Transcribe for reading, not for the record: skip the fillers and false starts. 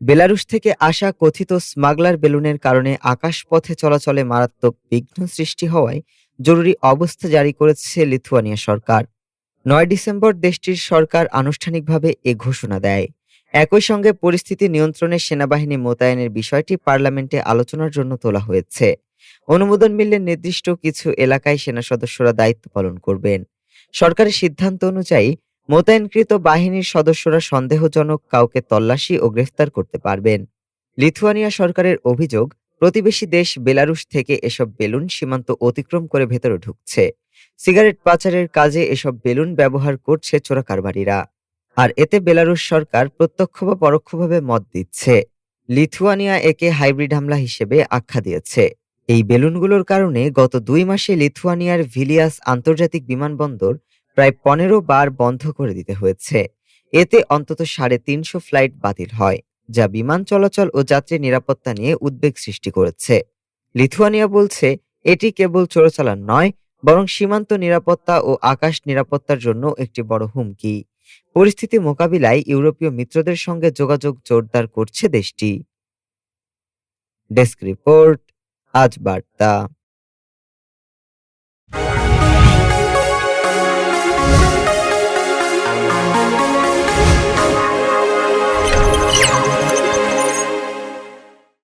বেলারুশ থেকে আসা কথিত স্মাগলার বেলুনের কারণে আকাশপথে চলাচলে মারাত্মক বিঘ্ন সৃষ্টি হওয়ায় জরুরি অবস্থা জারি করেছে লিথুয়ানিয়া সরকার। ৯ ডিসেম্বর দেশটির সরকার আনুষ্ঠানিকভাবে এ ঘোষণা দেয়। একই সঙ্গে পরিস্থিতি নিয়ন্ত্রণে সেনাবাহিনী মোতায়েনের বিষয়টি পার্লামেন্টে আলোচনার জন্য তোলা হয়েছে। অনুমোদন মিললে নির্দিষ্ট কিছু এলাকায় সেনা সদস্যরা দায়িত্ব পালন করবেন। সরকারের সিদ্ধান্ত অনুযায়ী মোতায়েনকৃত বাহিনীর সদস্যরা সন্দেহজনক কাউকে তল্লাশি ও গ্রেফতার করতে পারবেন। লিথুয়ানিয়া সরকারের অভিযোগ, প্রতিবেশী দেশ বেলারুশ থেকে এসব বেলুন সীমান্ত অতিক্রম করে ভেতরে ঢুকছে। সিগারেট পাচারের কাজে এসব বেলুন ব্যবহার করছে চোরাকারবারিরা। আর এতে বেলারুশ সরকার প্রত্যক্ষ বা পরোক্ষভাবে মত দিচ্ছে। লিথুয়ানিয়া একে হাইব্রিড হামলা হিসেবে আখ্যা দিয়েছে। এই বেলুনগুলোর কারণে গত ২ মাসে লিথুয়ানিয়ার ভিলিয়াস আন্তর্জাতিক বিমানবন্দর প্রায় ১৫ বার বন্ধ করে দিতে হয়েছে। এতে অন্তত ৩৫০ ফ্লাইট বাতিল হয়, যা বিমান চলাচল ও যাত্রী নিরাপত্তা নিয়ে উদ্বেগ সৃষ্টি করেছে। লিথুয়ানিয়া বলছে, এটি কেবল চোরাচালান নয়, বরং সীমান্ত নিরাপত্তা ও আকাশ নিরাপত্তার জন্য একটি বড় হুমকি। পরিস্থিতি মোকাবিলায় ইউরোপীয় মিত্রদের সঙ্গে যোগাযোগ জোরদার করছে দেশটি। ডেস্ক রিপোর্ট, আজ বার্তা।